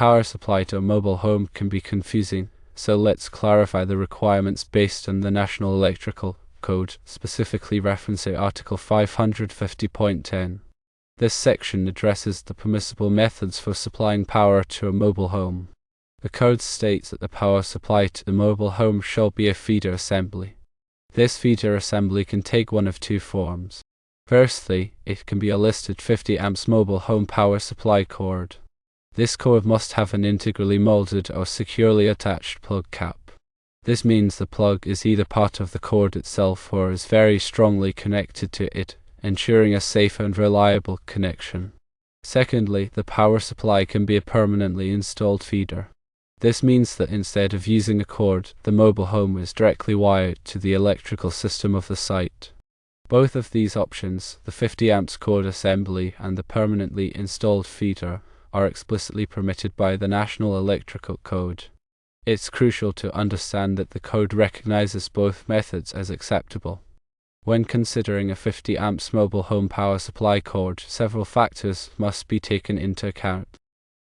power supply to a mobile home can be confusing, so let's clarify the requirements based on the National Electrical Code, specifically referencing Article 550.10. This section addresses the permissible methods for supplying power to a mobile home. The code states that the power supply to the mobile home shall be a feeder assembly. This feeder assembly can take one of two forms. Firstly, it can be a listed 50 amps mobile home power supply cord. This cord must have an integrally molded or securely attached plug cap. This means the plug is either part of the cord itself or is very strongly connected to it, ensuring a safe and reliable connection. Secondly, the power supply can be a permanently installed feeder. This means that instead of using a cord, the mobile home is directly wired to the electrical system of the site. Both of these options, the 50 amps cord assembly and the permanently installed feeder, are explicitly permitted by the National Electrical Code. It's crucial to understand that the code recognizes both methods as acceptable. When considering a 50 amps mobile home power supply cord, several factors must be taken into account.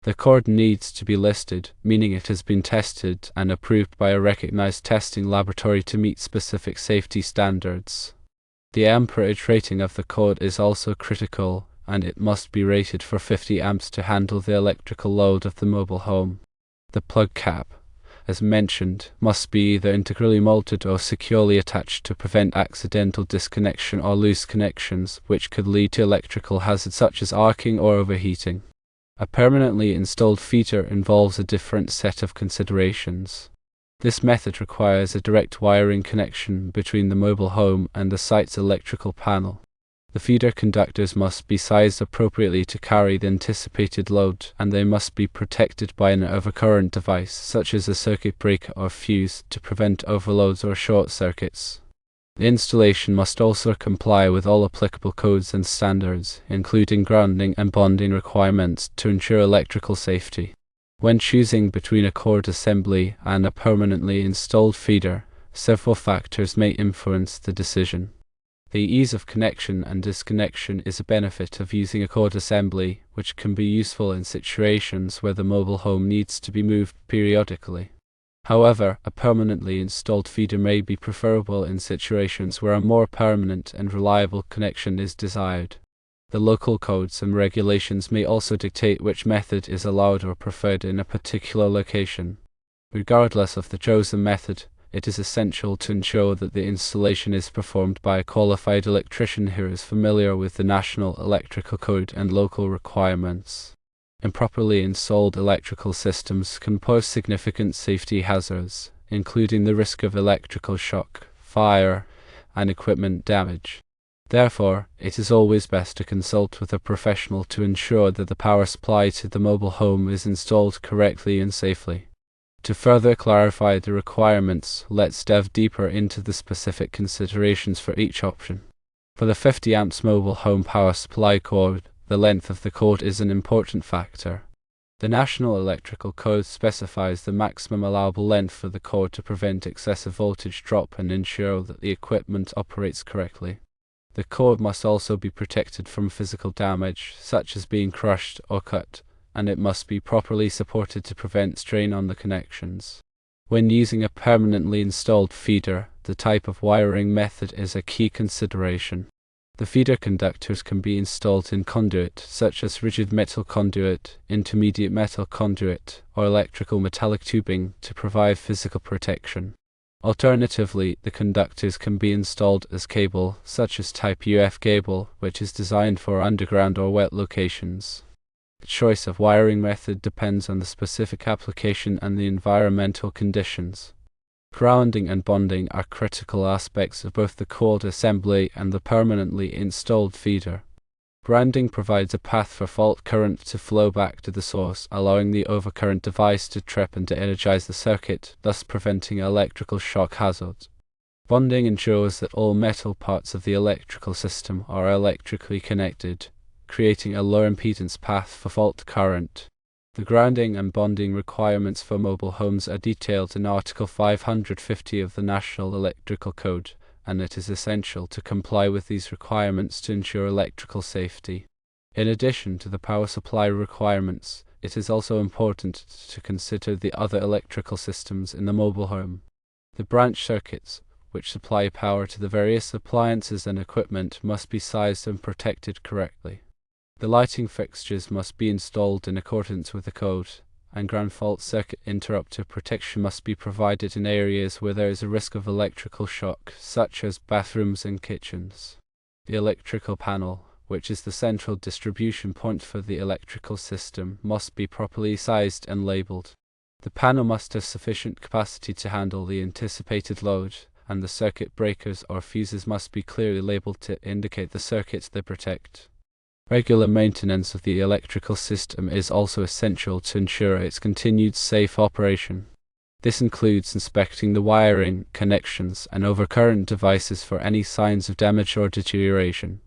The cord needs to be listed, meaning it has been tested and approved by a recognized testing laboratory to meet specific safety standards. The amperage rating of the cord is also critical, and it must be rated for 50 amps to handle the electrical load of the mobile home. The plug cap, as mentioned, must be either integrally molded or securely attached to prevent accidental disconnection or loose connections, which could lead to electrical hazards such as arcing or overheating. A permanently installed feeder involves a different set of considerations. This method requires a direct wiring connection between the mobile home and the site's electrical panel. The feeder conductors must be sized appropriately to carry the anticipated load, and they must be protected by an overcurrent device, such as a circuit breaker or fuse, to prevent overloads or short circuits. The installation must also comply with all applicable codes and standards, including grounding and bonding requirements to ensure electrical safety. When choosing between a cord assembly and a permanently installed feeder, several factors may influence the decision. The ease of connection and disconnection is a benefit of using a cord assembly, which can be useful in situations where the mobile home needs to be moved periodically. However, a permanently installed feeder may be preferable in situations where a more permanent and reliable connection is desired. The local codes and regulations may also dictate which method is allowed or preferred in a particular location. Regardless of the chosen method, it is essential to ensure that the installation is performed by a qualified electrician who is familiar with the National Electrical Code and local requirements. Improperly installed electrical systems can pose significant safety hazards, including the risk of electrical shock, fire, and equipment damage. Therefore, it is always best to consult with a professional to ensure that the power supply to the mobile home is installed correctly and safely. To further clarify the requirements, let's delve deeper into the specific considerations for each option. For the 50 amps mobile home power supply cord, the length of the cord is an important factor. The National Electrical Code specifies the maximum allowable length for the cord to prevent excessive voltage drop and ensure that the equipment operates correctly. The cord must also be protected from physical damage, such as being crushed or cut, and it must be properly supported to prevent strain on the connections. When using a permanently installed feeder, the type of wiring method is a key consideration. The feeder conductors can be installed in conduit, such as rigid metal conduit, intermediate metal conduit, or electrical metallic tubing to provide physical protection. Alternatively, the conductors can be installed as cable, such as Type UF cable, which is designed for underground or wet locations. The choice of wiring method depends on the specific application and the environmental conditions. Grounding and bonding are critical aspects of both the cord assembly and the permanently installed feeder. Grounding provides a path for fault current to flow back to the source, allowing the overcurrent device to trip and to energize the circuit, thus preventing electrical shock hazards. Bonding ensures that all metal parts of the electrical system are electrically connected, creating a low impedance path for fault current. The grounding and bonding requirements for mobile homes are detailed in Article 550 of the National Electrical Code, and it is essential to comply with these requirements to ensure electrical safety. In addition to the power supply requirements, it is also important to consider the other electrical systems in the mobile home. The branch circuits, which supply power to the various appliances and equipment, must be sized and protected correctly. The lighting fixtures must be installed in accordance with the code, and ground fault circuit interrupter protection must be provided in areas where there is a risk of electrical shock, such as bathrooms and kitchens. The electrical panel, which is the central distribution point for the electrical system, must be properly sized and labeled. The panel must have sufficient capacity to handle the anticipated load, and the circuit breakers or fuses must be clearly labeled to indicate the circuits they protect. Regular maintenance of the electrical system is also essential to ensure its continued safe operation. This includes inspecting the wiring, connections, and overcurrent devices for any signs of damage or deterioration.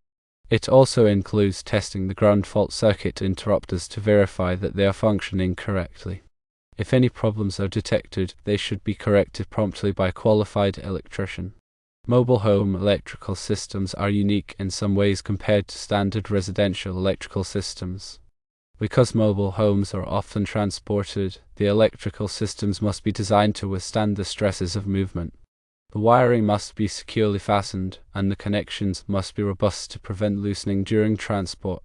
It also includes testing the ground fault circuit interrupters to verify that they are functioning correctly. If any problems are detected, they should be corrected promptly by a qualified electrician. Mobile home electrical systems are unique in some ways compared to standard residential electrical systems. Because mobile homes are often transported, the electrical systems must be designed to withstand the stresses of movement. The wiring must be securely fastened, and the connections must be robust to prevent loosening during transport.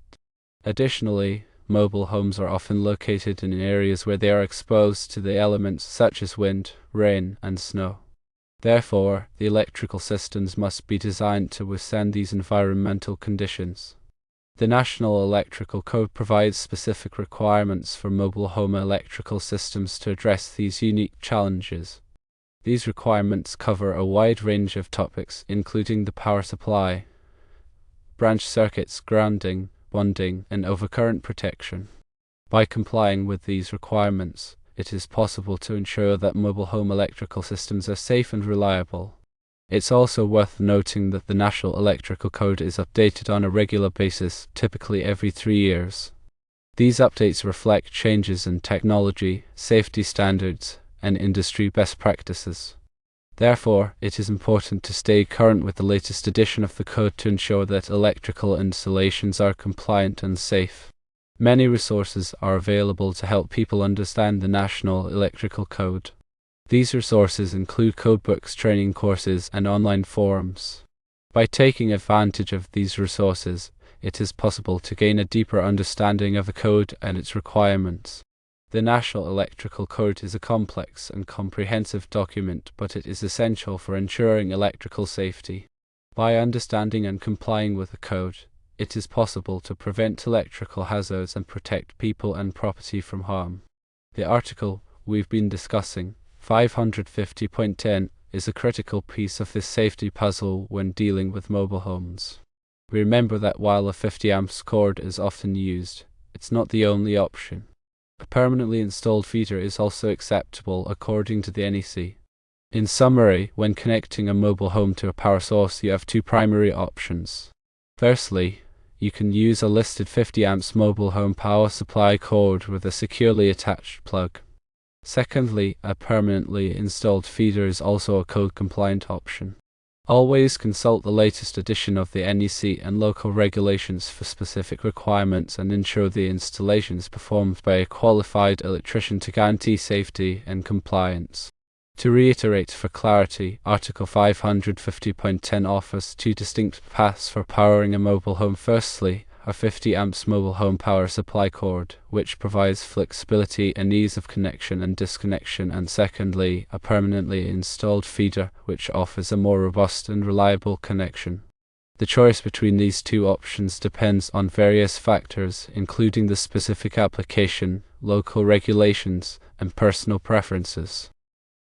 Additionally, mobile homes are often located in areas where they are exposed to the elements such as wind, rain, and snow. Therefore, the electrical systems must be designed to withstand these environmental conditions. The National Electrical Code provides specific requirements for mobile home electrical systems to address these unique challenges. These requirements cover a wide range of topics, including the power supply, branch circuits, grounding, bonding, and overcurrent protection. By complying with these requirements, it is possible to ensure that mobile home electrical systems are safe and reliable. It's also worth noting that the National Electrical Code is updated on a regular basis, typically every 3 years. These updates reflect changes in technology, safety standards, and industry best practices. Therefore, it is important to stay current with the latest edition of the code to ensure that electrical installations are compliant and safe. Many resources are available to help people understand the National Electrical Code. These resources include codebooks, training courses, and online forums. By taking advantage of these resources, it is possible to gain a deeper understanding of the code and its requirements. The National Electrical Code is a complex and comprehensive document, but it is essential for ensuring electrical safety. By understanding and complying with the code, it is possible to prevent electrical hazards and protect people and property from harm. The article we've been discussing, 550.10, is a critical piece of this safety puzzle when dealing with mobile homes. Remember that while a 50 amps cord is often used, it's not the only option. A permanently installed feeder is also acceptable according to the NEC. In summary, when connecting a mobile home to a power source, you have two primary options. Firstly, you can use a listed 50 amps mobile home power supply cord with a securely attached plug. Secondly, a permanently installed feeder is also a code-compliant option. Always consult the latest edition of the NEC and local regulations for specific requirements and ensure the installation is performed by a qualified electrician to guarantee safety and compliance. To reiterate for clarity, Article 550.10 offers two distinct paths for powering a mobile home. Firstly, a 50 amps mobile home power supply cord, which provides flexibility and ease of connection and disconnection, and secondly, a permanently installed feeder, which offers a more robust and reliable connection. The choice between these two options depends on various factors, including the specific application, local regulations, and personal preferences.